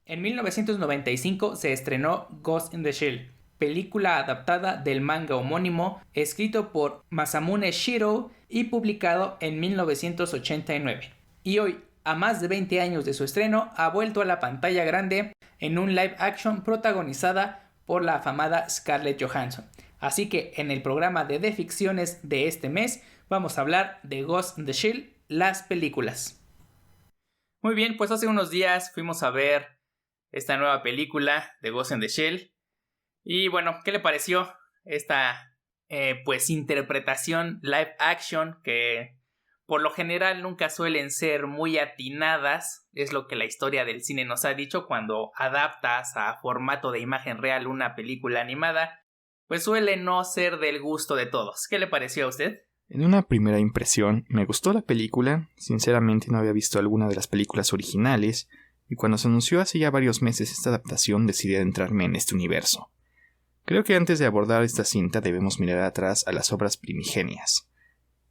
En 1995 se estrenó Ghost in the Shell, película adaptada del manga homónimo escrito por Masamune Shirow y publicado en 1989. Y hoy, a más de 20 años de su estreno, ha vuelto a la pantalla grande en un live action protagonizada por la afamada Scarlett Johansson. Así que en el programa de ficciones de este mes vamos a hablar de Ghost in the Shell, las películas. Muy bien, pues hace unos días fuimos a ver esta nueva película de Ghost in the Shell. Y bueno, ¿qué le pareció esta interpretación live action que por lo general nunca suelen ser muy atinadas? Es lo que la historia del cine nos ha dicho. Cuando adaptas a formato de imagen real una película animada, pues suele no ser del gusto de todos. ¿Qué le pareció a usted? En una primera impresión, me gustó la película. Sinceramente no había visto alguna de las películas originales, y cuando se anunció hace ya varios meses esta adaptación decidí adentrarme en este universo. Creo que antes de abordar esta cinta debemos mirar atrás a las obras primigenias.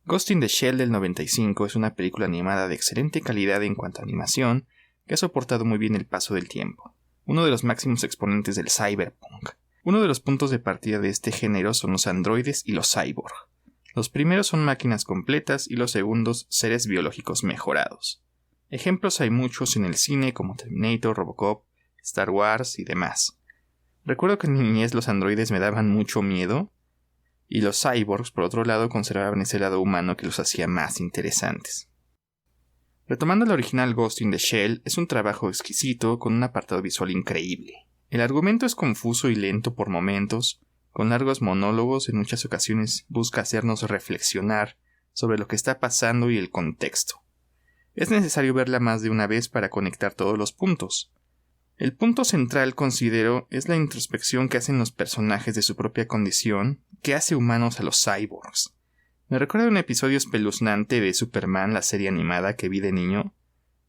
Ghost in the Shell del 95 es una película animada de excelente calidad en cuanto a animación, que ha soportado muy bien el paso del tiempo. Uno de los máximos exponentes del cyberpunk. Uno de los puntos de partida de este género son los androides y los cyborg. Los primeros son máquinas completas y los segundos seres biológicos mejorados. Ejemplos hay muchos en el cine como Terminator, Robocop, Star Wars y demás. Recuerdo que en mi niñez los androides me daban mucho miedo y los cyborgs por otro lado conservaban ese lado humano que los hacía más interesantes. Retomando la original Ghost in the Shell, es un trabajo exquisito con un apartado visual increíble. El argumento es confuso y lento por momentos, con largos monólogos. En muchas ocasiones busca hacernos reflexionar sobre lo que está pasando y el contexto. Es necesario verla más de una vez para conectar todos los puntos. El punto central, considero, es la introspección que hacen los personajes de su propia condición, que hace humanos a los cyborgs. Me recuerda un episodio espeluznante de Superman, la serie animada que vi de niño.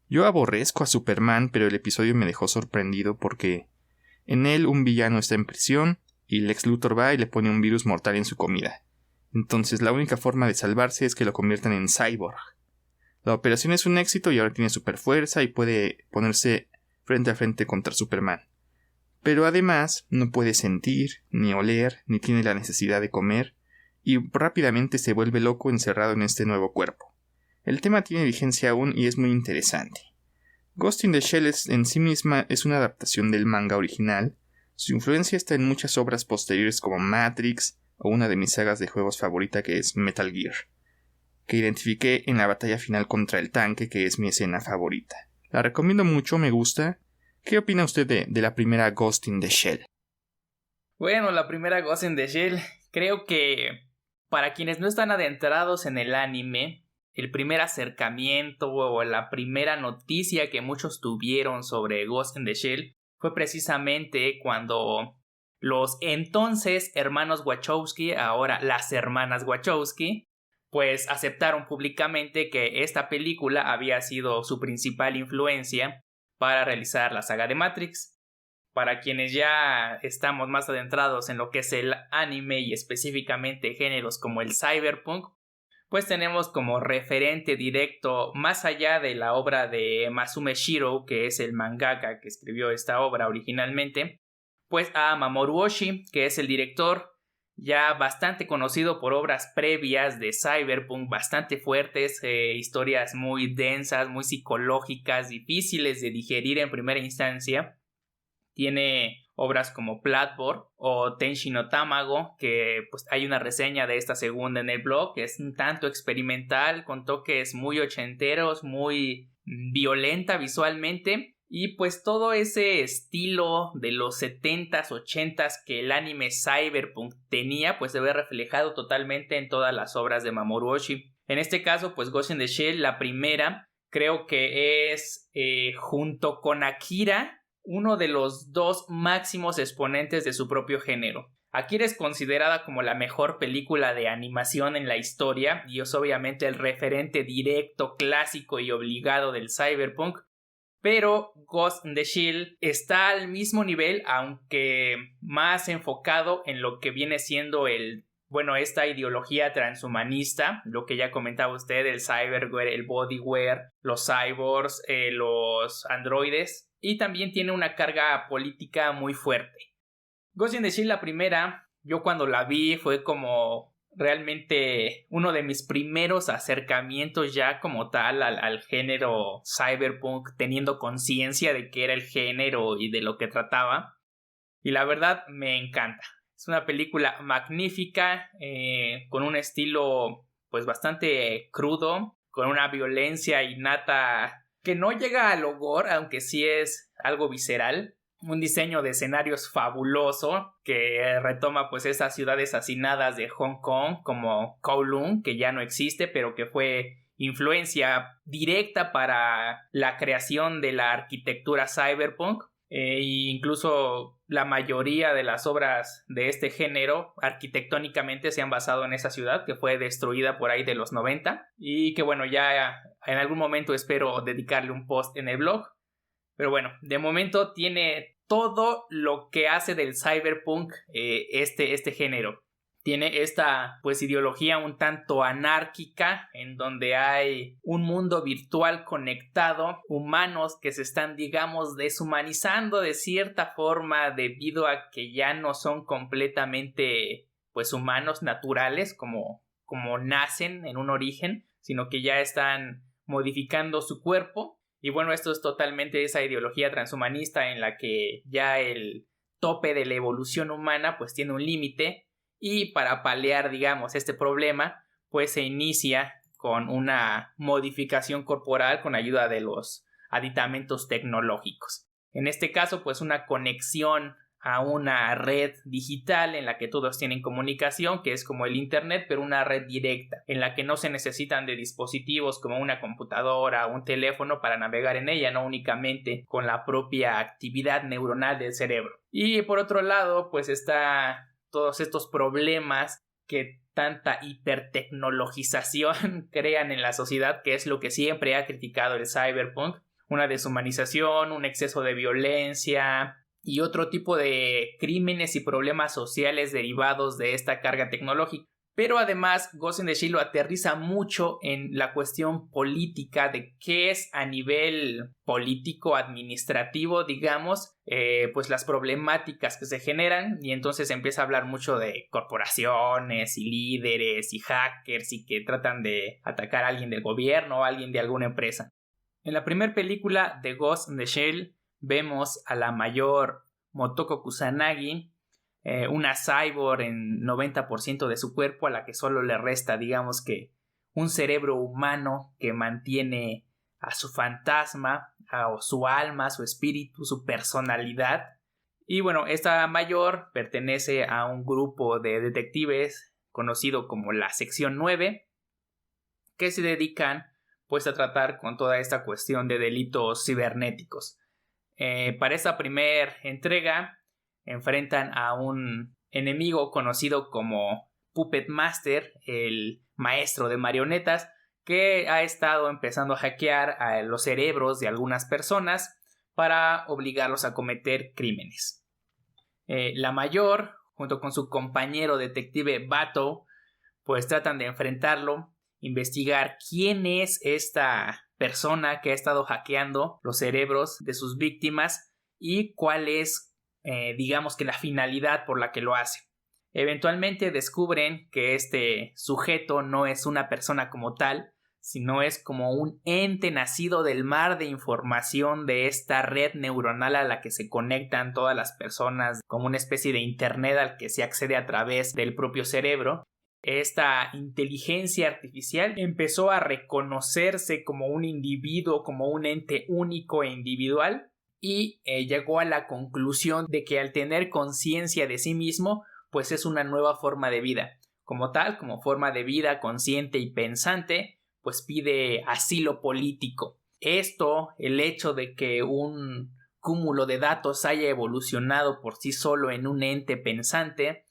Yo aborrezco a Superman, pero el episodio me dejó sorprendido porque en él un villano está en prisión y Lex Luthor va y le pone un virus mortal en su comida. Entonces la única forma de salvarse es que lo conviertan en cyborg. La operación es un éxito y ahora tiene superfuerza y puede ponerse frente a frente contra Superman. Pero además no puede sentir, ni oler, ni tiene la necesidad de comer, y rápidamente se vuelve loco encerrado en este nuevo cuerpo. El tema tiene vigencia aún y es muy interesante. Ghost in the Shell en sí misma es una adaptación del manga original. Su influencia está en muchas obras posteriores como Matrix o una de mis sagas de juegos favorita que es Metal Gear, que identifiqué en la batalla final contra el tanque, que es mi escena favorita. La recomiendo mucho, me gusta. ¿Qué opina usted de la primera Ghost in the Shell? Bueno, la primera Ghost in the Shell, creo que para quienes no están adentrados en el anime, el primer acercamiento o la primera noticia que muchos tuvieron sobre Ghost in the Shell fue precisamente cuando los entonces hermanos Wachowski, ahora las hermanas Wachowski, pues aceptaron públicamente que esta película había sido su principal influencia para realizar la saga de Matrix. Para quienes ya estamos más adentrados en lo que es el anime y específicamente géneros como el cyberpunk, pues tenemos como referente directo, más allá de la obra de Masamune Shirow, que es el mangaka que escribió esta obra originalmente, pues a Mamoru Oshii, que es el director, ya bastante conocido por obras previas de cyberpunk bastante fuertes, historias muy densas, muy psicológicas, difíciles de digerir en primera instancia. Tiene obras como Bloodborne o Tenshi no Tamago, que pues hay una reseña de esta segunda en el blog, que es un tanto experimental, con toques muy ochenteros, muy violenta visualmente. Y pues todo ese estilo de los 70s, 80s que el anime cyberpunk tenía, pues se ve reflejado totalmente en todas las obras de Mamoru Oshii. En este caso, pues Ghost in the Shell, la primera, creo que es, junto con Akira, uno de los dos máximos exponentes de su propio género. Akira es considerada como la mejor película de animación en la historia y es obviamente el referente directo, clásico y obligado del cyberpunk. Pero Ghost in the Shell está al mismo nivel, aunque más enfocado en lo que viene siendo esta ideología transhumanista, lo que ya comentaba usted, el cyberware, el bodyware, los cyborgs, los androides. y también tiene una carga política muy fuerte. Ghost in the Shell, la primera, yo cuando la vi fue como realmente uno de mis primeros acercamientos ya como tal al género cyberpunk, teniendo conciencia de qué era el género y de lo que trataba. Y la verdad me encanta. Es una película magnífica, con un estilo pues bastante crudo, con una violencia innata que no llega al gore, aunque sí es algo visceral. Un diseño de escenarios fabuloso que retoma pues esas ciudades hacinadas de Hong Kong como Kowloon, que ya no existe, pero que fue influencia directa para la creación de la arquitectura cyberpunk. E incluso la mayoría de las obras de este género arquitectónicamente se han basado en esa ciudad, que fue destruida por ahí de los 90, y que bueno, ya en algún momento espero dedicarle un post en el blog. Pero bueno, de momento tiene todo lo que hace del cyberpunk este género. Tiene esta pues ideología un tanto anárquica, en donde hay un mundo virtual conectado, humanos que se están, digamos, deshumanizando de cierta forma debido a que ya no son completamente pues humanos naturales como nacen en un origen, sino que ya están modificando su cuerpo. Y bueno, esto es totalmente esa ideología transhumanista en la que ya el tope de la evolución humana pues tiene un límite. Y para paliar, digamos, este problema, pues se inicia con una modificación corporal con ayuda de los aditamentos tecnológicos. En este caso, pues una conexión a una red digital en la que todos tienen comunicación, que es como el internet, pero una red directa, en la que no se necesitan de dispositivos como una computadora o un teléfono para navegar en ella, no únicamente con la propia actividad neuronal del cerebro. Y por otro lado, pues está todos estos problemas que tanta hipertecnologización crean en la sociedad, que es lo que siempre ha criticado el cyberpunk. Una deshumanización, un exceso de violencia y otro tipo de crímenes y problemas sociales derivados de esta carga tecnológica. Pero además Ghost in the Shell lo aterriza mucho en la cuestión política de qué es a nivel político administrativo, digamos, pues las problemáticas que se generan, y entonces empieza a hablar mucho de corporaciones y líderes y hackers y que tratan de atacar a alguien del gobierno o a alguien de alguna empresa. En la primera película de Ghost in the Shell vemos a la mayor Motoko Kusanagi, una cyborg en 90% de su cuerpo, a la que solo le resta, digamos que, un cerebro humano que mantiene a su fantasma, a su alma, su espíritu, su personalidad. Y bueno, esta mayor pertenece a un grupo de detectives conocido como la Sección 9, que se dedican pues a tratar con toda esta cuestión de delitos cibernéticos. Para esta primera entrega enfrentan a un enemigo conocido como Puppet Master, el maestro de marionetas, que ha estado empezando a hackear a los cerebros de algunas personas para obligarlos a cometer crímenes. La mayor, junto con su compañero detective Bato, pues tratan de enfrentarlo, investigar quién es esta persona que ha estado hackeando los cerebros de sus víctimas y cuál es, digamos que la finalidad por la que lo hace. Eventualmente descubren que este sujeto no es una persona como tal, sino es como un ente nacido del mar de información de esta red neuronal a la que se conectan todas las personas, como una especie de internet al que se accede a través del propio cerebro. Esta inteligencia artificial empezó a reconocerse como un individuo, como un ente único e individual, y llegó a la conclusión de que al tener conciencia de sí mismo, pues es una nueva forma de vida. Como tal, como forma de vida consciente y pensante, pues pide asilo político. Esto, el hecho de que un cúmulo de datos haya evolucionado por sí solo en un ente pensante,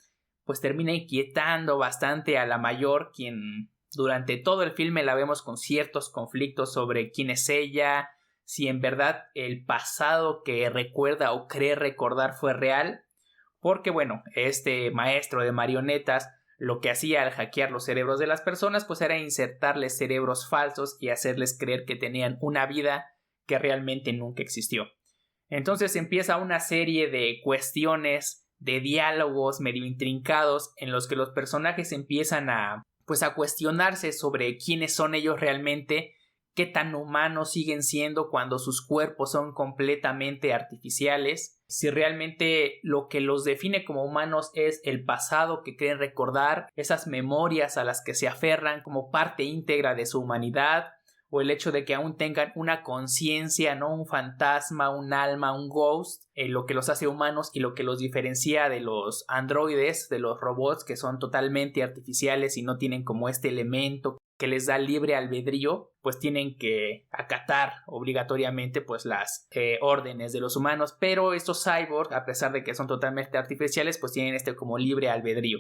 pues termina inquietando bastante a la mayor, quien durante todo el filme la vemos con ciertos conflictos sobre quién es ella, si en verdad el pasado que recuerda o cree recordar fue real, porque bueno, este maestro de marionetas lo que hacía al hackear los cerebros de las personas pues era insertarles cerebros falsos y hacerles creer que tenían una vida que realmente nunca existió. Entonces empieza una serie de cuestiones, de diálogos medio intrincados en los que los personajes empiezan a cuestionarse sobre quiénes son ellos realmente, qué tan humanos siguen siendo cuando sus cuerpos son completamente artificiales, si realmente lo que los define como humanos es el pasado que creen recordar, esas memorias a las que se aferran como parte íntegra de su humanidad, o el hecho de que aún tengan una conciencia, ¿no? Un fantasma, un alma, un ghost, lo que los hace humanos y lo que los diferencia de los androides, de los robots que son totalmente artificiales y no tienen como este elemento que les da libre albedrío, pues tienen que acatar obligatoriamente pues las órdenes de los humanos, pero estos cyborgs, a pesar de que son totalmente artificiales, pues tienen este como libre albedrío.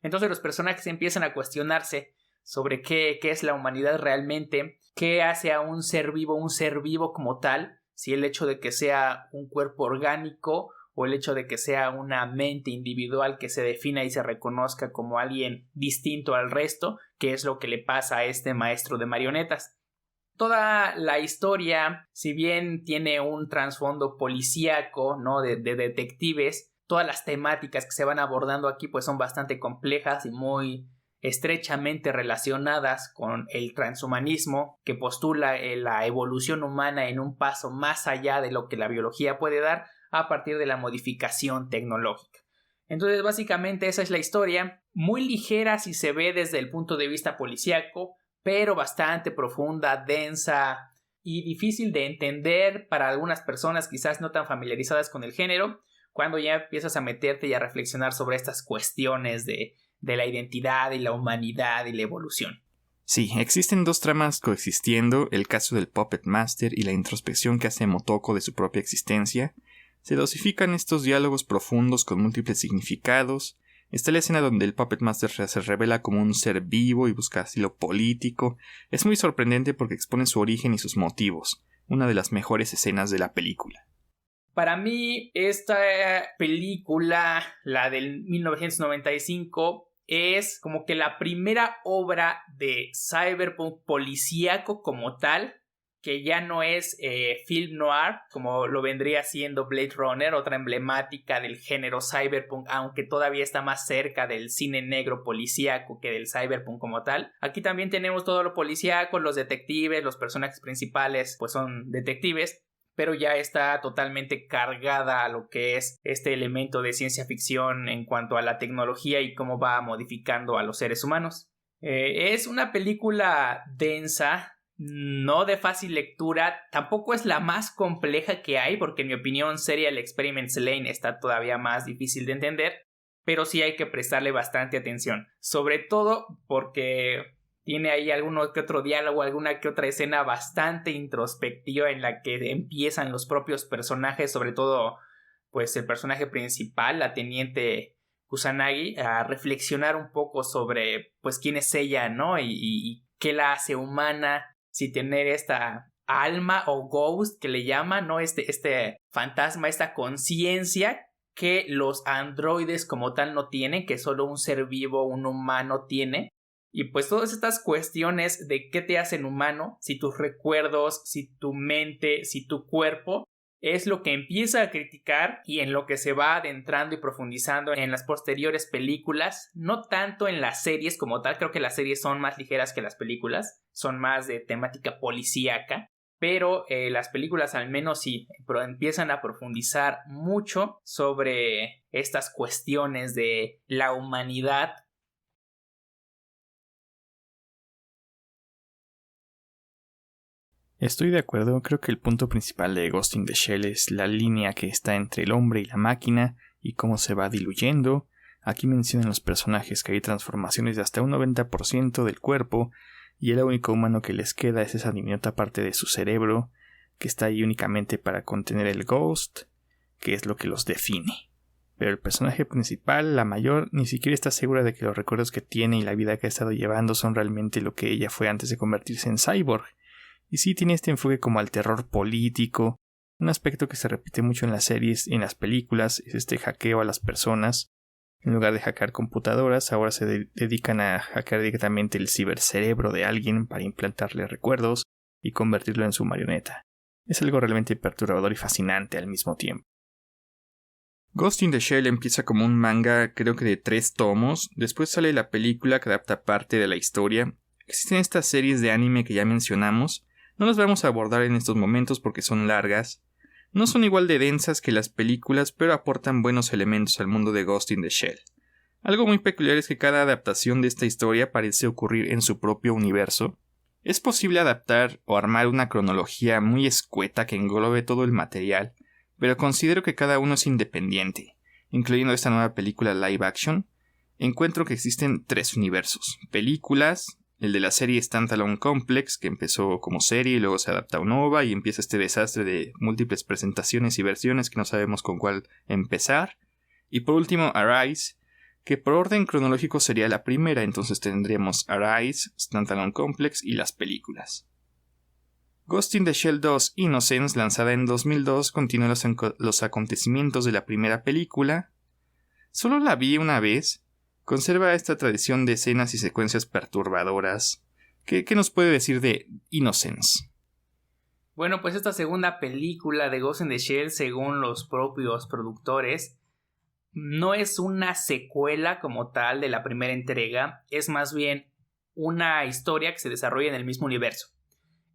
Entonces los personajes empiezan a cuestionarse sobre qué es la humanidad realmente, qué hace a un ser vivo como tal, si el hecho de que sea un cuerpo orgánico o el hecho de que sea una mente individual que se defina y se reconozca como alguien distinto al resto, que es lo que le pasa a este maestro de marionetas. Toda la historia, si bien tiene un trasfondo policíaco, ¿no? de detectives, todas las temáticas que se van abordando aquí pues son bastante complejas y muy estrechamente relacionadas con el transhumanismo, que postula la evolución humana en un paso más allá de lo que la biología puede dar a partir de la modificación tecnológica. Entonces básicamente esa es la historia, muy ligera si se ve desde el punto de vista policíaco, pero bastante profunda, densa y difícil de entender para algunas personas quizás no tan familiarizadas con el género, cuando ya empiezas a meterte y a reflexionar sobre estas cuestiones de la identidad y la humanidad y la evolución. Sí, existen dos tramas coexistiendo, el caso del Puppet Master y la introspección que hace Motoko de su propia existencia. Se dosifican estos diálogos profundos con múltiples significados. Está la escena donde el Puppet Master se revela como un ser vivo y busca asilo político. Es muy sorprendente porque expone su origen y sus motivos, una de las mejores escenas de la película. Para mí, esta película, la del 1995, es como que la primera obra de cyberpunk policíaco como tal, que ya no es film noir, como lo vendría siendo Blade Runner, otra emblemática del género cyberpunk, aunque todavía está más cerca del cine negro policíaco que del cyberpunk como tal. Aquí también tenemos todo lo policíaco, los detectives, los personajes principales pues son detectives, pero ya está totalmente cargada a lo que es este elemento de ciencia ficción en cuanto a la tecnología y cómo va modificando a los seres humanos. Es una película densa, no de fácil lectura, tampoco es la más compleja que hay, porque en mi opinión Serial Experiments Lain está todavía más difícil de entender, pero sí hay que prestarle bastante atención, sobre todo porque tiene ahí alguno que otro diálogo, alguna que otra escena bastante introspectiva en la que empiezan los propios personajes, sobre todo pues el personaje principal, la teniente Kusanagi, a reflexionar un poco sobre pues quién es ella, ¿no? Y qué la hace humana, si tener esta alma o ghost que le llaman, ¿no? Este fantasma, esta conciencia que los androides como tal no tienen, que solo un ser vivo, un humano tiene. Y pues todas estas cuestiones de qué te hacen humano, si tus recuerdos, si tu mente, si tu cuerpo, es lo que empieza a criticar y en lo que se va adentrando y profundizando en las posteriores películas, no tanto en las series como tal, creo que las series son más ligeras que las películas, son más de temática policíaca, pero las películas al menos sí, pero empiezan a profundizar mucho sobre estas cuestiones de la humanidad. Estoy de acuerdo, creo que el punto principal de Ghost in the Shell es la línea que está entre el hombre y la máquina y cómo se va diluyendo. Aquí mencionan los personajes que hay transformaciones de hasta un 90% del cuerpo y el único humano que les queda es esa diminuta parte de su cerebro que está ahí únicamente para contener el ghost, que es lo que los define. Pero el personaje principal, la mayor, ni siquiera está segura de que los recuerdos que tiene y la vida que ha estado llevando son realmente lo que ella fue antes de convertirse en cyborg. Y sí tiene este enfoque como al terror político, un aspecto que se repite mucho en las series y en las películas, es este hackeo a las personas. En lugar de hackear computadoras, ahora se dedican a hackear directamente el cibercerebro de alguien para implantarle recuerdos y convertirlo en su marioneta. Es algo realmente perturbador y fascinante al mismo tiempo. Ghost in the Shell empieza como un manga, creo que de 3 tomos, después sale la película que adapta parte de la historia. Existen estas series de anime que ya mencionamos, no las vamos a abordar en estos momentos porque son largas. No son igual de densas que las películas, pero aportan buenos elementos al mundo de Ghost in the Shell. Algo muy peculiar es que cada adaptación de esta historia parece ocurrir en su propio universo. Es posible adaptar o armar una cronología muy escueta que englobe todo el material, pero considero que cada uno es independiente. Incluyendo esta nueva película live action, encuentro que existen 3 universos. Películas, el de la serie Standalone Complex, que empezó como serie y luego se adapta a una OVA y empieza este desastre de múltiples presentaciones y versiones que no sabemos con cuál empezar. Y por último, Arise, que por orden cronológico sería la primera, entonces tendríamos Arise, Standalone Complex y las películas. Ghost in the Shell 2 Innocence, lanzada en 2002, continúa los acontecimientos de la primera película. Solo la vi una vez. Conserva esta tradición de escenas y secuencias perturbadoras. ¿Qué nos puede decir de Innocence? Bueno, pues esta segunda película de Ghost in the Shell, según los propios productores, no es una secuela como tal de la primera entrega, es más bien una historia que se desarrolla en el mismo universo.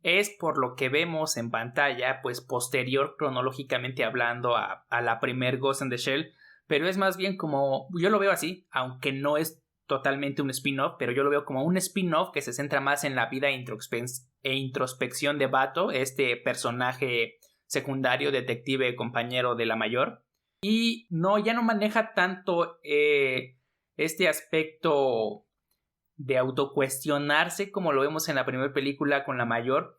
Es por lo que vemos en pantalla, pues posterior cronológicamente hablando a la primer Ghost in the Shell, pero es más bien como, yo lo veo así, aunque no es totalmente un spin-off, pero yo lo veo como un spin-off que se centra más en la vida e introspección de Bato, este personaje secundario, detective, compañero de la mayor, y ya no maneja tanto este aspecto de autocuestionarse como lo vemos en la primera película con la mayor,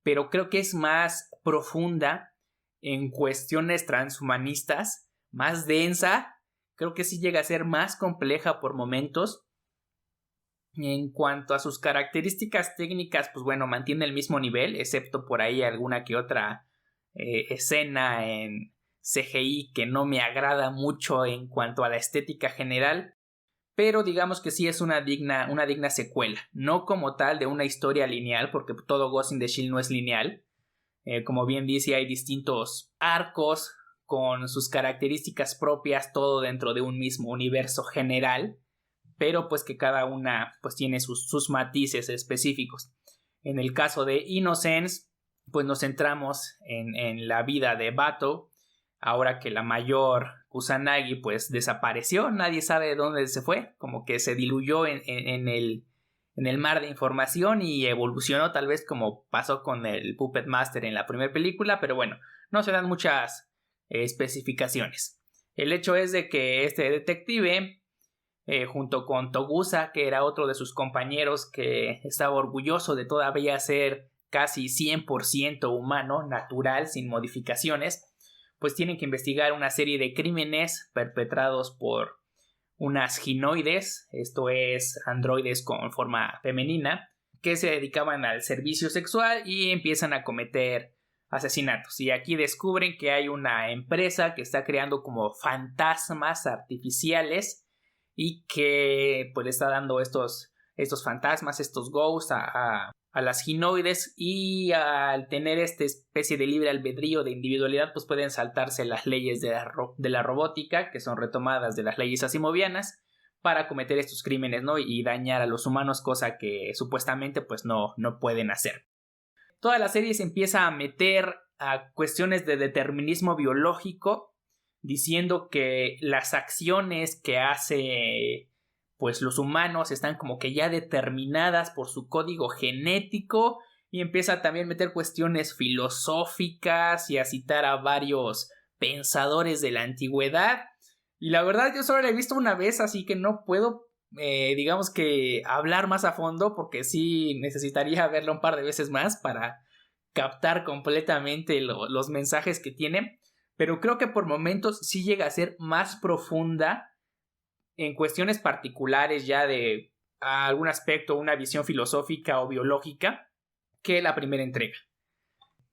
pero creo que es más profunda en cuestiones transhumanistas, más densa, creo que sí llega a ser más compleja por momentos. En cuanto a sus características técnicas, pues bueno, mantiene el mismo nivel, excepto por ahí alguna que otra escena en CGI que no me agrada mucho en cuanto a la estética general. Pero digamos que sí es una digna secuela, no como tal de una historia lineal, porque todo Ghost in the Shell no es lineal. Como bien dice, hay distintos arcos con sus características propias, todo dentro de un mismo universo general, pero pues que cada una pues tiene sus matices específicos. En el caso de Innocence, pues nos centramos en la vida de Bato, ahora que la mayor Kusanagi pues desapareció, nadie sabe de dónde se fue, como que se diluyó en el mar de información y evolucionó tal vez como pasó con el Puppet Master en la primera película, pero bueno, no se dan muchas especificaciones. El hecho es de que este detective, junto con Togusa, que era otro de sus compañeros que estaba orgulloso de todavía ser casi 100% humano, natural, sin modificaciones, pues tienen que investigar una serie de crímenes perpetrados por unas ginoides, esto es androides con forma femenina, que se dedicaban al servicio sexual y empiezan a cometer asesinatos. Y aquí descubren que hay una empresa que está creando como fantasmas artificiales y que pues le está dando estos fantasmas, estos ghosts a las ginoides, y al tener esta especie de libre albedrío de individualidad pues pueden saltarse las leyes de la robótica, que son retomadas de las leyes asimovianas, para cometer estos crímenes, ¿no? Y dañar a los humanos, cosa que supuestamente pues no pueden hacer. Toda la serie se empieza a meter a cuestiones de determinismo biológico, diciendo que las acciones que hace pues los humanos están como que ya determinadas por su código genético, y empieza también a meter cuestiones filosóficas y a citar a varios pensadores de la antigüedad. Y la verdad yo solo la he visto una vez, así que no puedo digamos que hablar más a fondo, porque sí necesitaría verla un par de veces más para captar completamente los mensajes que tiene, pero creo que por momentos sí llega a ser más profunda en cuestiones particulares ya de algún aspecto, una visión filosófica o biológica, que la primera entrega.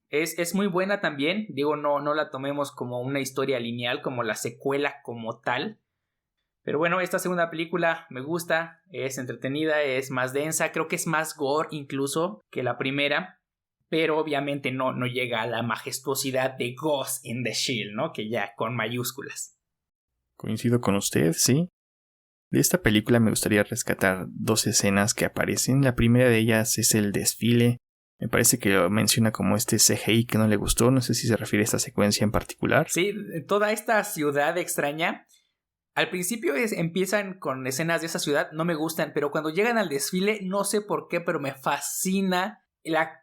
Es muy buena también, digo, no la tomemos como una historia lineal, como la secuela como tal. Pero bueno, esta segunda película me gusta, es entretenida, es más densa, creo que es más gore incluso que la primera. pero obviamente no llega a la majestuosidad de Ghost in the Shell, ¿no? Que ya con mayúsculas. Coincido con usted, sí. De esta película me gustaría rescatar 2 escenas que aparecen. La primera de ellas es el desfile. Me parece que lo menciona como este CGI que no le gustó. No sé si se refiere a esta secuencia en particular. Sí, toda esta ciudad extraña. Al principio empiezan con escenas de esa ciudad, no me gustan, pero cuando llegan al desfile, no sé por qué, pero me fascina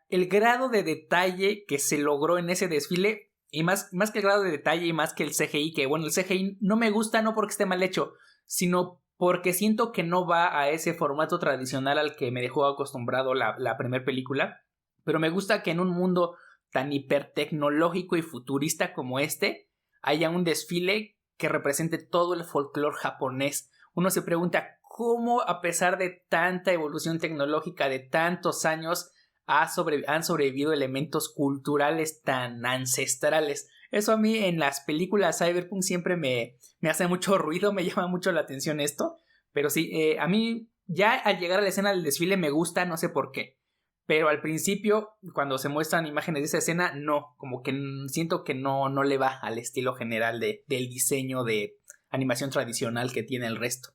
el grado de detalle que se logró en ese desfile. Y más que el grado de detalle y más que el CGI, que bueno, el CGI no me gusta no porque esté mal hecho, sino porque siento que no va a ese formato tradicional al que me dejó acostumbrado la primera película. Pero me gusta que en un mundo tan hipertecnológico y futurista como este, haya un desfile que represente todo el folclore japonés. Uno se pregunta cómo, a pesar de tanta evolución tecnológica de tantos años, han sobrevivido elementos culturales tan ancestrales. Eso a mí en las películas cyberpunk siempre me hace mucho ruido, me llama mucho la atención esto. Pero sí, a mí ya al llegar a la escena del desfile me gusta, no sé por qué. Pero al principio, cuando se muestran imágenes de esa escena, no, como que siento que no le va al estilo general del diseño de animación tradicional que tiene el resto.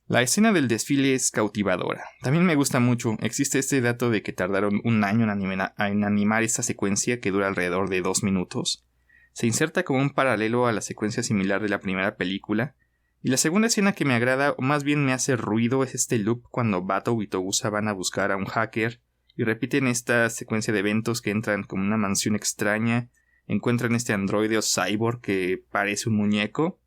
La escena del desfile es cautivadora. También me gusta mucho. Existe este dato de que tardaron un año en animar esta secuencia que dura alrededor de 2 minutos. Se inserta como un paralelo a la secuencia similar de la primera película. Y la segunda escena que me agrada, o más bien me hace ruido, es este loop cuando Batou y Togusa van a buscar a un hacker y repiten esta secuencia de eventos que entran como una mansión extraña, encuentran este androide o cyborg que parece un muñeco.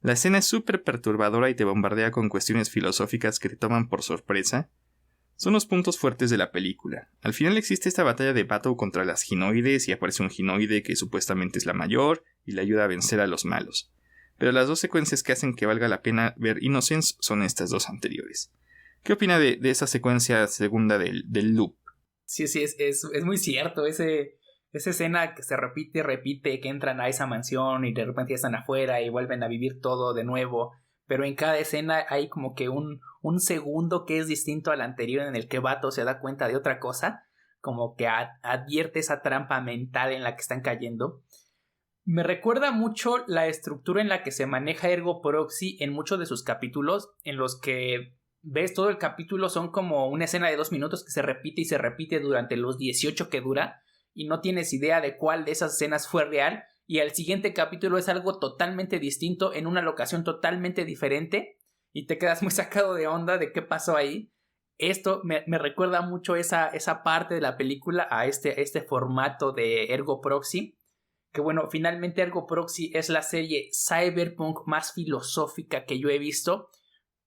La escena es súper perturbadora y te bombardea con cuestiones filosóficas que te toman por sorpresa. Son los puntos fuertes de la película. Al final existe esta batalla de Batou contra las ginoides y aparece un ginoide que supuestamente es la mayor y le ayuda a vencer a los malos. Pero las 2 secuencias que hacen que valga la pena ver Innocence son estas 2 anteriores. ¿Qué opina de esa secuencia segunda del loop? Sí, es muy cierto. Esa escena que se repite, que entran a esa mansión y de repente ya están afuera y vuelven a vivir todo de nuevo. Pero en cada escena hay como que un segundo que es distinto al anterior en el que Batou se da cuenta de otra cosa. Como que advierte esa trampa mental en la que están cayendo. Me recuerda mucho la estructura en la que se maneja Ergo Proxy en muchos de sus capítulos, en los que ves todo el capítulo son como una escena de 2 minutos que se repite y se repite durante los 18 que dura y no tienes idea de cuál de esas escenas fue real y el siguiente capítulo es algo totalmente distinto en una locación totalmente diferente y te quedas muy sacado de onda de qué pasó ahí. Esto me recuerda mucho esa parte de la película a este formato de Ergo Proxy, que bueno, finalmente Ergo Proxy es la serie cyberpunk más filosófica que yo he visto.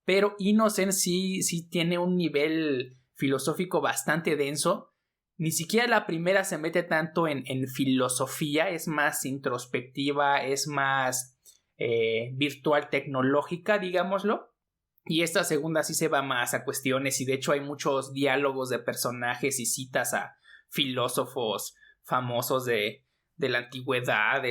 Pero Innocence sí tiene un nivel filosófico bastante denso. Ni siquiera la primera se mete tanto en filosofía, es más introspectiva, es más virtual tecnológica, digámoslo. Y esta segunda sí se va más a cuestiones y de hecho hay muchos diálogos de personajes y citas a filósofos famosos de la antigüedad,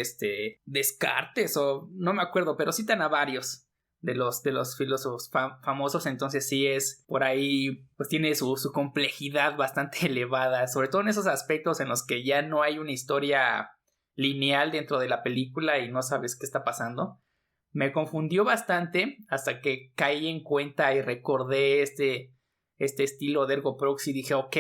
Descartes o no me acuerdo, pero citan a varios de los filósofos famosos, entonces sí es por ahí, pues tiene su complejidad bastante elevada, sobre todo en esos aspectos en los que ya no hay una historia lineal dentro de la película y no sabes qué está pasando. Me confundió bastante hasta que caí en cuenta y recordé este estilo de Ergo Proxy y dije, ok,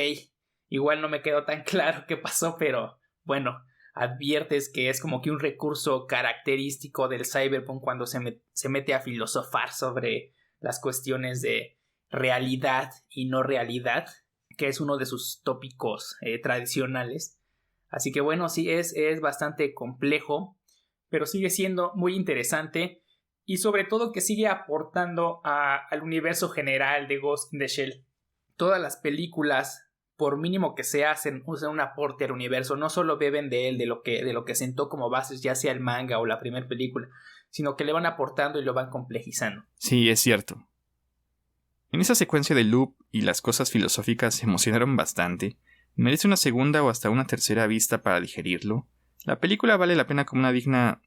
igual no me quedó tan claro qué pasó, pero bueno, adviertes que es como que un recurso característico del cyberpunk cuando se mete a filosofar sobre las cuestiones de realidad y no realidad, que es uno de sus tópicos tradicionales. Así que bueno, sí es bastante complejo, pero sigue siendo muy interesante y sobre todo que sigue aportando al universo general de Ghost in the Shell. Todas las películas, por mínimo que se hacen, usan un aporte al universo, no solo beben de él, de lo que sentó como bases, ya sea el manga o la primera película, sino que le van aportando y lo van complejizando. Sí, es cierto. En esa secuencia del loop y las cosas filosóficas se emocionaron bastante. Merece una segunda o hasta una tercera vista para digerirlo. La película vale la pena como una digna...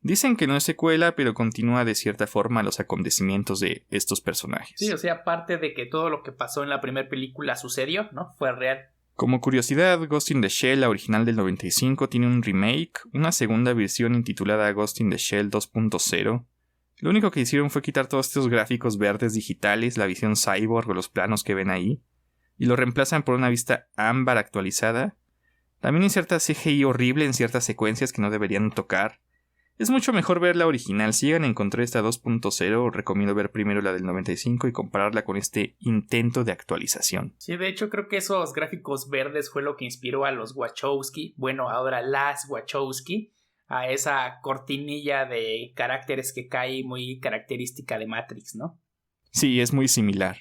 Dicen que no es secuela, pero continúa de cierta forma los acontecimientos de estos personajes. Sí, o sea, aparte de que todo lo que pasó en la primera película sucedió, ¿no? Fue real. Como curiosidad, Ghost in the Shell, la original del 95, tiene un remake, una segunda versión intitulada Ghost in the Shell 2.0. Lo único que hicieron fue quitar todos estos gráficos verdes digitales, la visión cyborg o los planos que ven ahí, y lo reemplazan por una vista ámbar actualizada. También hay cierta CGI horrible en ciertas secuencias que no deberían tocar. Es mucho mejor ver la original. Si llegan a encontrar esta 2.0, recomiendo ver primero la del 95 y compararla con este intento de actualización. Sí, de hecho creo que esos gráficos verdes fue lo que inspiró a los Wachowski, bueno, ahora las Wachowski, a esa cortinilla de caracteres que cae muy característica de Matrix, ¿no? Sí, es muy similar.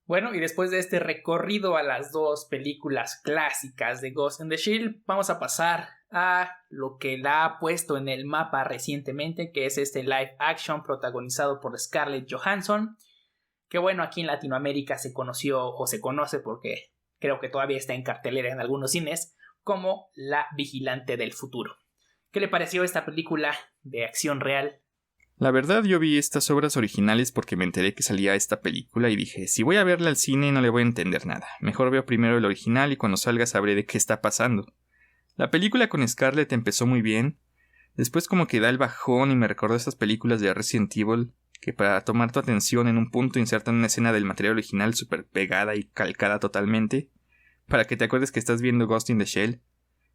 Bueno, y después de este recorrido a las dos películas clásicas de Ghost in the Shell, vamos a pasar a lo que la ha puesto en el mapa recientemente, que es este live action protagonizado por Scarlett Johansson, que bueno, aquí en Latinoamérica se conoció o se conoce porque creo que todavía está en cartelera en algunos cines, como La Vigilante del Futuro. ¿Qué le pareció esta película de acción real? La verdad, yo vi estas obras originales porque me enteré que salía esta película y dije, si voy a verla al cine no le voy a entender nada. Mejor veo primero el original y cuando salga sabré de qué está pasando. La película con Scarlett empezó muy bien, después como que da el bajón y me recordó estas películas de Resident Evil, que para tomar tu atención en un punto insertan una escena del material original súper pegada y calcada totalmente, para que te acuerdes que estás viendo Ghost in the Shell.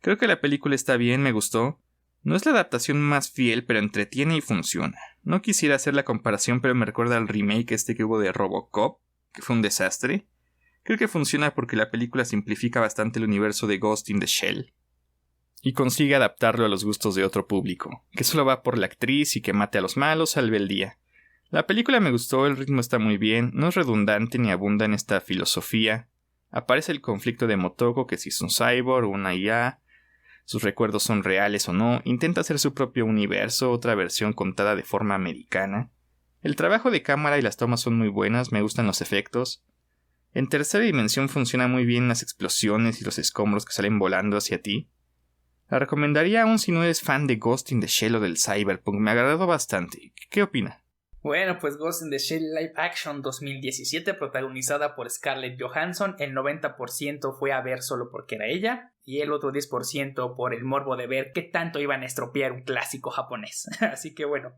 Creo que la película está bien, me gustó. No es la adaptación más fiel, pero entretiene y funciona. No quisiera hacer la comparación, pero me recuerda al remake que hubo de Robocop, que fue un desastre. Creo que funciona porque la película simplifica bastante el universo de Ghost in the Shell y consigue adaptarlo a los gustos de otro público, que solo va por la actriz y que mate a los malos, salve el día. La película me gustó, el ritmo está muy bien, no es redundante ni abunda en esta filosofía. Aparece el conflicto de Motoko, que si es un cyborg o una IA, sus recuerdos son reales o no, intenta hacer su propio universo, otra versión contada de forma americana. El trabajo de cámara y las tomas son muy buenas, me gustan los efectos. En tercera dimensión funciona muy bien las explosiones y los escombros que salen volando hacia ti. La recomendaría aún si no eres fan de Ghost in the Shell o del Cyberpunk, me ha agradado bastante. ¿Qué opina? Bueno, pues Ghost in the Shell Live Action 2017, protagonizada por Scarlett Johansson, el 90% fue a ver solo porque era ella, y el otro 10% por el morbo de ver qué tanto iban a estropear un clásico japonés. Así que bueno,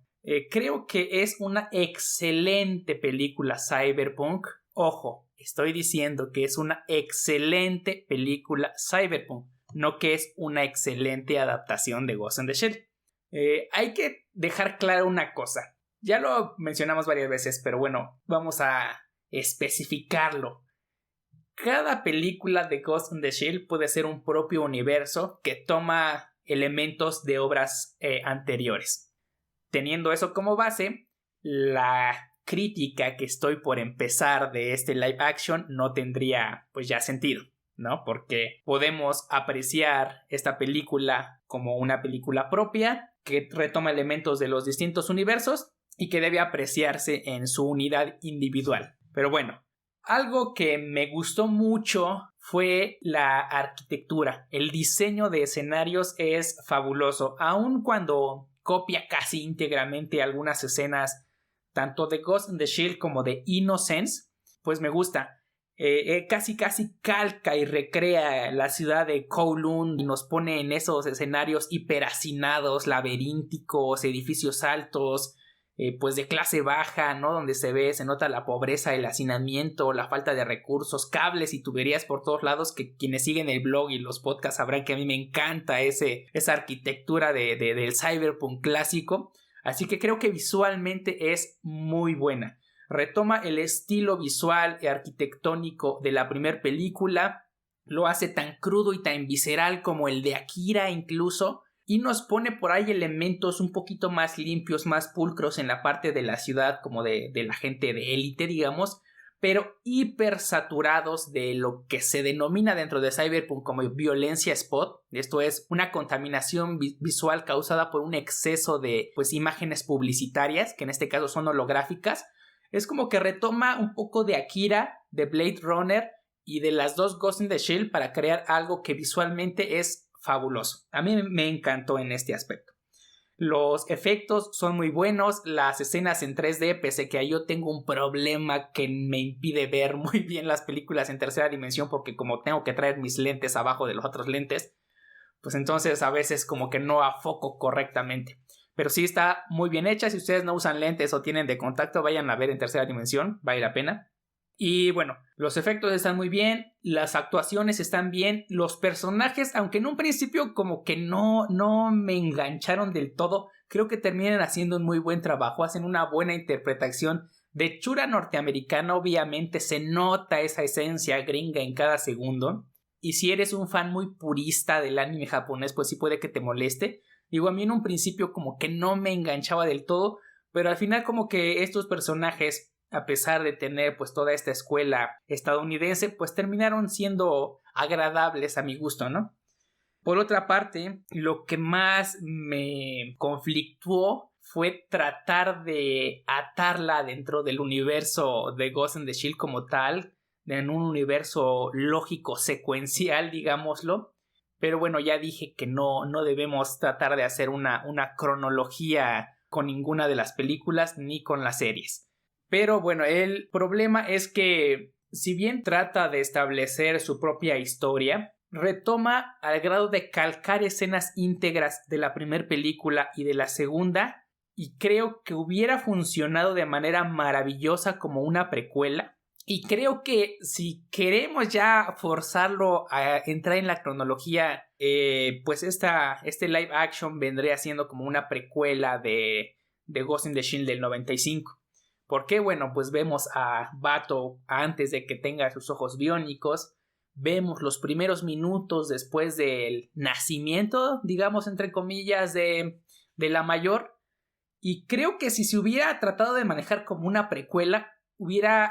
creo que es una excelente película cyberpunk. Ojo, estoy diciendo que es una excelente película cyberpunk, no que es una excelente adaptación de Ghost in the Shell. Hay que dejar claro una cosa. Ya lo mencionamos varias veces, pero bueno, vamos a especificarlo. Cada película de Ghost in the Shell puede ser un propio universo que toma elementos de obras anteriores. Teniendo eso como base, la crítica que estoy por empezar de este live action no tendría pues ya sentido, ¿no? Porque podemos apreciar esta película como una película propia que retoma elementos de los distintos universos y que debe apreciarse en su unidad individual. Pero bueno, algo que me gustó mucho fue la arquitectura. El diseño de escenarios es fabuloso, aun cuando copia casi íntegramente algunas escenas tanto de Ghost in the Shell como de Innocence, pues me gusta. Casi calca y recrea la ciudad de Kowloon y nos pone en esos escenarios hiperhacinados, laberínticos, edificios altos, pues de clase baja, ¿no? Donde se nota la pobreza, el hacinamiento, la falta de recursos, cables y tuberías por todos lados, que quienes siguen el blog y los podcasts sabrán que a mí me encanta esa arquitectura del cyberpunk clásico. Así que creo que visualmente es muy buena. Retoma el estilo visual y arquitectónico de la primera película, lo hace tan crudo y tan visceral como el de Akira incluso, y nos pone por ahí elementos un poquito más limpios, más pulcros en la parte de la ciudad, como de la gente de élite, digamos, pero hiper saturados de lo que se denomina dentro de Cyberpunk como violencia spot. Esto es una contaminación visual causada por un exceso de pues imágenes publicitarias, que en este caso son holográficas. Es como que retoma un poco de Akira, de Blade Runner y de las dos Ghost in the Shell para crear algo que visualmente es fabuloso. A mí me encantó en este aspecto. Los efectos son muy buenos, las escenas en 3D, pese que yo tengo un problema que me impide ver muy bien las películas en tercera dimensión, porque como tengo que traer mis lentes abajo de los otros lentes, pues entonces a veces como que no afoco correctamente. Pero sí está muy bien hecha. Si ustedes no usan lentes o tienen de contacto, vayan a ver en tercera dimensión, vale la pena. Y bueno, los efectos están muy bien, las actuaciones están bien, los personajes, aunque en un principio como que no me engancharon del todo, creo que terminan haciendo un muy buen trabajo, hacen una buena interpretación de chura norteamericana. Obviamente se nota esa esencia gringa en cada segundo, y si eres un fan muy purista del anime japonés, pues sí puede que te moleste. Digo, a mí en un principio como que no me enganchaba del todo, pero al final como que estos personajes, a pesar de tener pues toda esta escuela estadounidense, pues terminaron siendo agradables a mi gusto, ¿no? Por otra parte, lo que más me conflictuó fue tratar de atarla dentro del universo de Ghost in the Shell como tal, en un universo lógico secuencial, digámoslo. Pero bueno, ya dije que no debemos tratar de hacer una cronología con ninguna de las películas ni con las series. Pero bueno, el problema es que si bien trata de establecer su propia historia, retoma al grado de calcar escenas íntegras de la primera película y de la segunda, y creo que hubiera funcionado de manera maravillosa como una precuela. Y creo que si queremos ya forzarlo a entrar en la cronología, pues este live action vendría siendo como una precuela de Ghost in the Shell del 95. ¿Por qué? Bueno, pues vemos a Bato antes de que tenga sus ojos biónicos. Vemos los primeros minutos después del nacimiento, digamos entre comillas, de la mayor. Y creo que si se hubiera tratado de manejar como una precuela,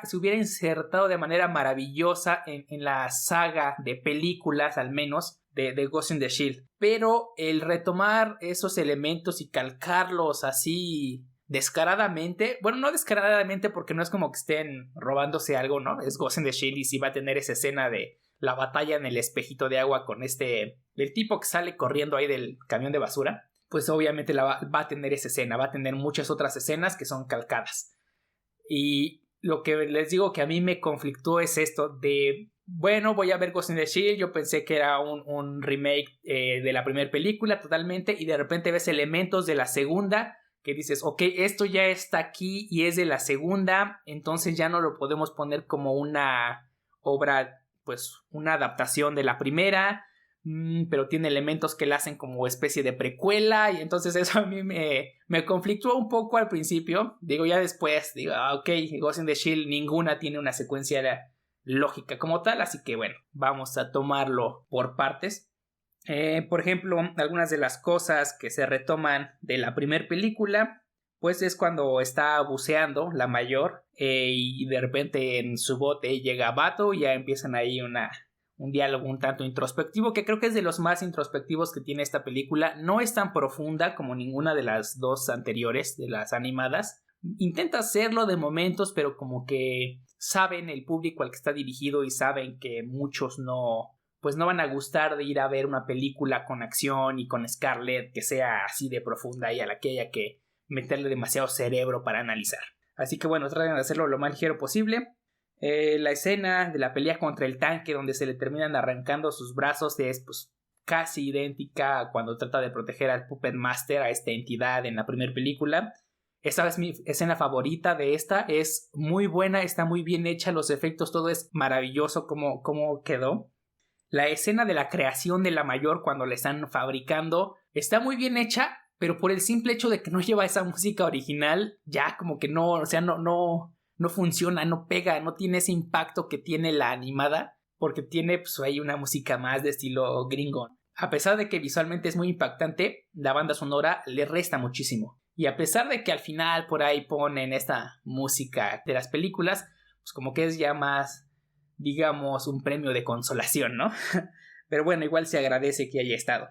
se hubiera insertado de manera maravillosa en la saga de películas, al menos, de Ghost in the Shell. Pero el retomar esos elementos y calcarlos así descaradamente, bueno, no descaradamente porque no es como que estén robándose algo, ¿no? Es Ghost in the Shell y sí va a tener esa escena de la batalla en el espejito de agua con del tipo que sale corriendo ahí del camión de basura. Pues obviamente va a tener esa escena, va a tener muchas otras escenas que son calcadas. Y lo que les digo que a mí me conflictó es esto de, bueno, voy a ver Ghost in the Shell, yo pensé que era un remake de la primera película totalmente, y de repente ves elementos de la segunda que dices, ok, esto ya está aquí y es de la segunda, entonces ya no lo podemos poner como una obra, pues una adaptación de la primera, pero tiene elementos que la hacen como especie de precuela, y entonces eso a mí me conflictó un poco al principio. Digo, ya después, digo, ok, Ghost in the Shell ninguna tiene una secuencia lógica como tal, así que bueno, vamos a tomarlo por partes. Por ejemplo, algunas de las cosas que se retoman de la primera película, pues es cuando está buceando la mayor, y de repente en su bote llega Bato y ya empiezan ahí un diálogo un tanto introspectivo, que creo que es de los más introspectivos que tiene esta película. No es tan profunda como ninguna de las dos anteriores, de las animadas. Intenta hacerlo de momentos, pero como que saben el público al que está dirigido y saben que muchos no van a gustar de ir a ver una película con acción y con Scarlett que sea así de profunda y a la que haya que meterle demasiado cerebro para analizar. Así que bueno, traten de hacerlo lo más ligero posible. La escena de la pelea contra el tanque donde se le terminan arrancando sus brazos es pues casi idéntica a cuando trata de proteger al Puppet Master, a esta entidad en la primera película. Esa es mi escena favorita de esta, es muy buena, está muy bien hecha, los efectos, todo es maravilloso como quedó. La escena de la creación de la mayor cuando la están fabricando está muy bien hecha, pero por el simple hecho de que no lleva esa música original, ya como que no, o sea, no funciona, no pega, no tiene ese impacto que tiene la animada, porque tiene pues ahí una música más de estilo gringo. A pesar de que visualmente es muy impactante, la banda sonora le resta muchísimo. Y a pesar de que al final por ahí ponen esta música de las películas, pues como que es ya más, digamos, un premio de consolación, ¿no? Pero bueno, igual se agradece que haya estado.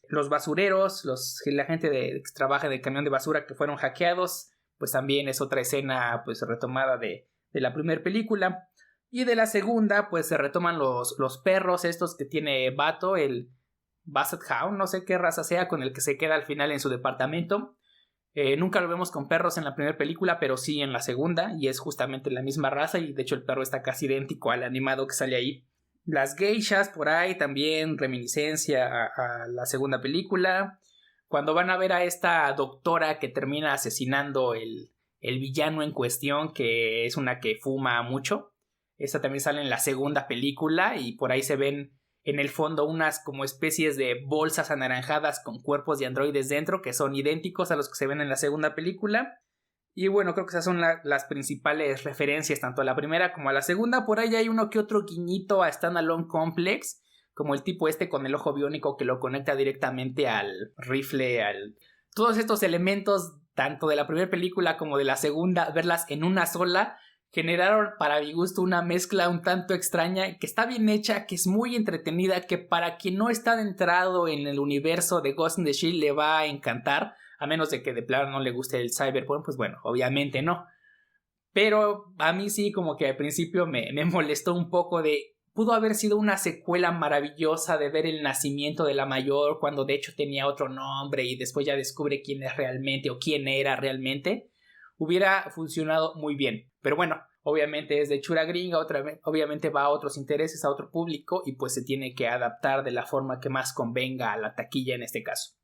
Los basureros, la gente que trabaja en el camión de basura que fueron hackeados, pues también es otra escena pues retomada de la primera película. Y de la segunda pues se retoman los perros estos que tiene Bato, Basset Hound, no sé qué raza sea, con el que se queda al final en su departamento. Nunca lo vemos con perros en la primera película, pero sí en la segunda, y es justamente la misma raza, y de hecho el perro está casi idéntico al animado que sale ahí. Las geishas por ahí también, reminiscencia a la segunda película. Cuando van a ver a esta doctora que termina asesinando el villano en cuestión, que es una que fuma mucho. Esta también sale en la segunda película y por ahí se ven en el fondo unas como especies de bolsas anaranjadas con cuerpos de androides dentro que son idénticos a los que se ven en la segunda película. Y bueno, creo que esas son las principales referencias tanto a la primera como a la segunda. Por ahí hay uno que otro guiñito a Standalone Complex, como el tipo este con el ojo biónico que lo conecta directamente al rifle, todos estos elementos tanto de la primera película como de la segunda, verlas en una sola, generaron para mi gusto una mezcla un tanto extraña, que está bien hecha, que es muy entretenida, que para quien no está adentrado en el universo de Ghost in the Shell le va a encantar, a menos de que de plano no le guste el cyberpunk, pues bueno, obviamente no. Pero a mí sí como que al principio me molestó un poco de... Pudo haber sido una secuela maravillosa de ver el nacimiento de la mayor cuando de hecho tenía otro nombre y después ya descubre quién es realmente o quién era realmente. Hubiera funcionado muy bien. Pero bueno, obviamente es de hechura gringa, obviamente va a otros intereses, a otro público y pues se tiene que adaptar de la forma que más convenga a la taquilla en este caso.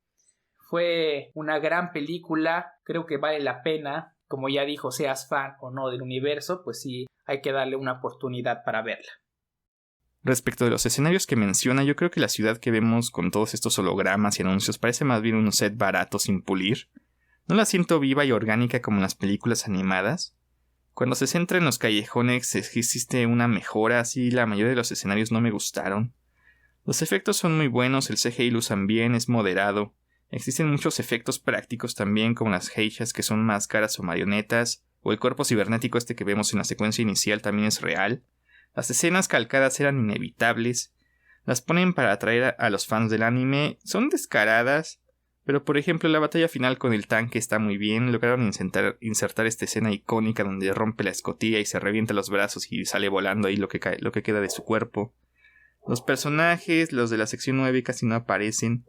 Fue una gran película, creo que vale la pena. Como ya dijo, seas fan o no del universo, pues sí hay que darle una oportunidad para verla. Respecto de los escenarios que menciona, yo creo que la ciudad que vemos con todos estos hologramas y anuncios parece más bien un set barato sin pulir. No la siento viva y orgánica como en las películas animadas. Cuando se centra en los callejones existe una mejora, así la mayoría de los escenarios no me gustaron. Los efectos son muy buenos, el CGI lo usan bien, es moderado. Existen muchos efectos prácticos también, como las geishas que son máscaras o marionetas, o el cuerpo cibernético este que vemos en la secuencia inicial también es real. Las escenas calcadas eran inevitables, las ponen para atraer a los fans del anime, son descaradas, pero por ejemplo la batalla final con el tanque está muy bien, lograron insertar esta escena icónica donde rompe la escotilla y se revienta los brazos y sale volando ahí lo que queda de su cuerpo. Los personajes, los de la sección 9 casi no aparecen.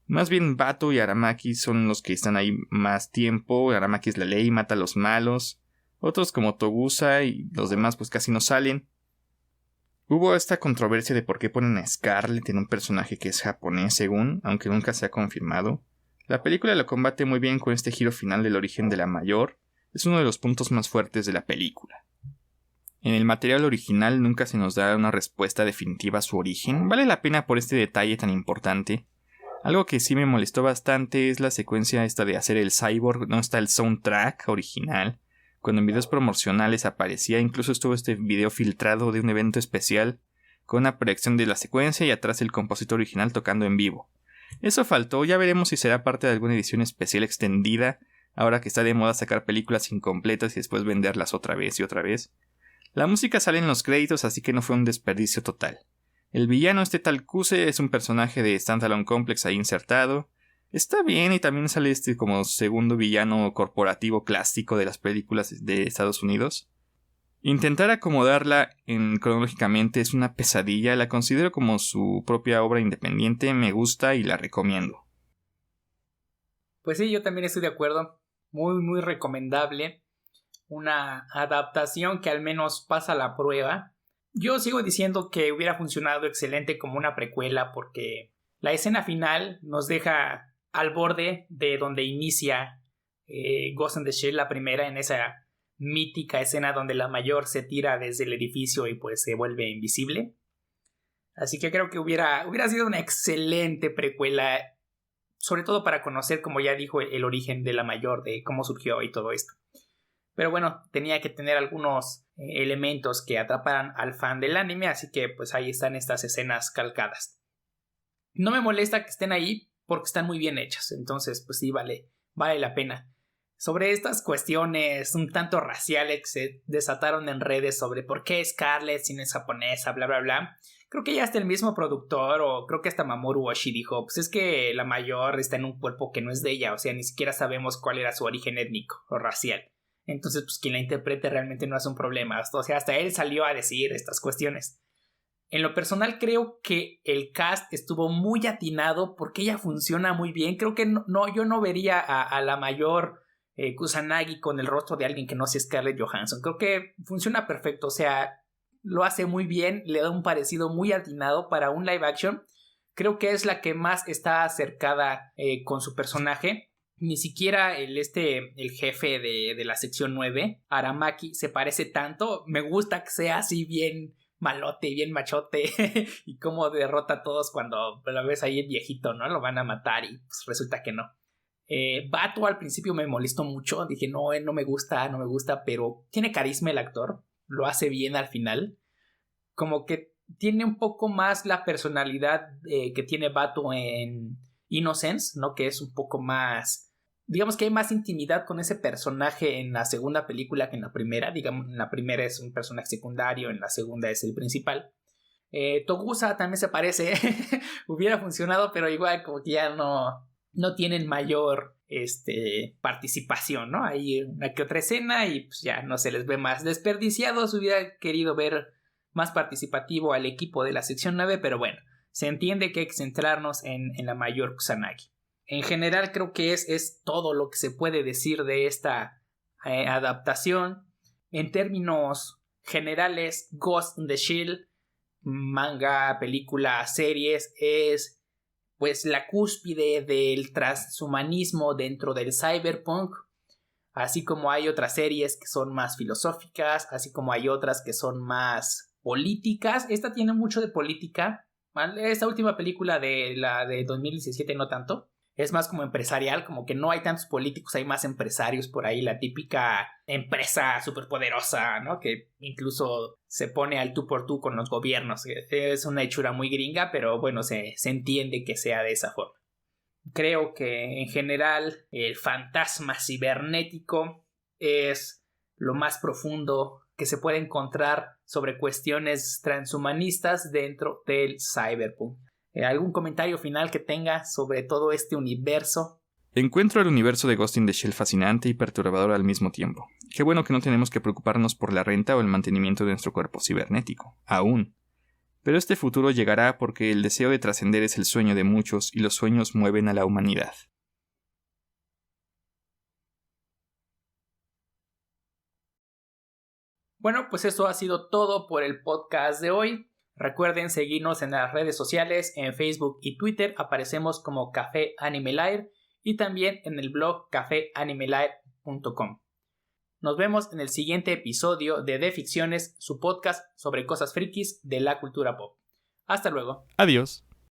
Más bien Bato y Aramaki son los que están ahí más tiempo. Aramaki es la ley, mata a los malos. Otros como Togusa y los demás pues casi no salen. Hubo esta controversia de por qué ponen a Scarlet en un personaje que es japonés según, aunque nunca se ha confirmado. La película lo combate muy bien con este giro final del origen de la mayor. Es uno de los puntos más fuertes de la película. En el material original nunca se nos da una respuesta definitiva a su origen. Vale la pena por este detalle tan importante. Algo que sí me molestó bastante es la secuencia esta de hacer el cyborg, no está el soundtrack original. Cuando en videos promocionales aparecía, incluso estuvo este video filtrado de un evento especial con una proyección de la secuencia y atrás el compositor original tocando en vivo. Eso faltó, ya veremos si será parte de alguna edición especial extendida, ahora que está de moda sacar películas incompletas y después venderlas otra vez y otra vez. La música sale en los créditos, así que no fue un desperdicio total. El villano Tal Kuse es un personaje de Standalone Complex ahí insertado. Está bien y también sale como segundo villano corporativo clásico de las películas de Estados Unidos. Intentar acomodarla cronológicamente es una pesadilla, la considero como su propia obra independiente, me gusta y la recomiendo. Pues sí, yo también estoy de acuerdo, muy recomendable, una adaptación que al menos pasa la prueba. Yo sigo diciendo que hubiera funcionado excelente como una precuela porque la escena final nos deja al borde de donde inicia Ghost in the Shell, la primera, en esa mítica escena donde la mayor se tira desde el edificio y pues se vuelve invisible. Así que creo que hubiera sido una excelente precuela, sobre todo para conocer, como ya dijo, el origen de la mayor, de cómo surgió y todo esto. Pero bueno, tenía que tener algunos elementos que atraparan al fan del anime, así que pues ahí están estas escenas calcadas. No me molesta que estén ahí porque están muy bien hechas, entonces pues sí, vale la pena. Sobre estas cuestiones un tanto raciales que se desataron en redes sobre por qué Scarlett si no es japonesa, bla bla bla, creo que ya hasta el mismo productor o creo que hasta Mamoru Oshii dijo, pues es que la mayor está en un cuerpo que no es de ella, o sea, ni siquiera sabemos cuál era su origen étnico o racial. Entonces, pues quien la interprete realmente no es un problema. O sea, hasta él salió a decir estas cuestiones. En lo personal creo que el cast estuvo muy atinado porque ella funciona muy bien. Creo que yo no vería a la mayor Kusanagi con el rostro de alguien que no sea Scarlett Johansson. Creo que funciona perfecto, o sea, lo hace muy bien, le da un parecido muy atinado para un live action. Creo que es la que más está acercada con su personaje. Ni siquiera el jefe de la sección 9, Aramaki, se parece tanto. Me gusta que sea así bien malote, bien machote y cómo derrota a todos cuando lo ves ahí el viejito, ¿no? Lo van a matar y pues resulta que no. Bato al principio me molestó mucho. Dije, no me gusta, pero tiene carisma el actor. Lo hace bien al final. Como que tiene un poco más la personalidad que tiene Bato en Innocence, ¿no? Que es un poco más... Digamos que hay más intimidad con ese personaje en la segunda película que en la primera. Digamos, en la primera es un personaje secundario, en la segunda es el principal. Togusa también se parece. Hubiera funcionado, pero igual como que ya no tienen mayor participación, ¿no? Hay una que otra escena y pues ya no se les ve más desperdiciados. Hubiera querido ver más participativo al equipo de la sección 9, pero bueno, se entiende que hay que centrarnos en la mayor Kusanagi. En general creo que es todo lo que se puede decir de esta adaptación. En términos generales, Ghost in the Shell, manga, película, series, es pues la cúspide del transhumanismo dentro del cyberpunk. Así como hay otras series que son más filosóficas, así como hay otras que son más políticas. Esta tiene mucho de política. Esta última película de la de 2017 no tanto. Es más como empresarial, como que no hay tantos políticos, hay más empresarios por ahí, la típica empresa superpoderosa, ¿no? Que incluso se pone al tú por tú con los gobiernos. Es una hechura muy gringa, pero bueno, se entiende que sea de esa forma. Creo que en general el fantasma cibernético es lo más profundo que se puede encontrar sobre cuestiones transhumanistas dentro del cyberpunk. ¿Algún comentario final que tenga sobre todo este universo? Encuentro el universo de Ghost in the Shell fascinante y perturbador al mismo tiempo. Qué bueno que no tenemos que preocuparnos por la renta o el mantenimiento de nuestro cuerpo cibernético, aún. Pero este futuro llegará porque el deseo de trascender es el sueño de muchos y los sueños mueven a la humanidad. Bueno, pues eso ha sido todo por el podcast de hoy. Recuerden seguirnos en las redes sociales, en Facebook y Twitter aparecemos como Café Anime Live y también en el blog cafeanimelive.com. Nos vemos en el siguiente episodio de Ficciones, su podcast sobre cosas frikis de la cultura pop. Hasta luego. Adiós.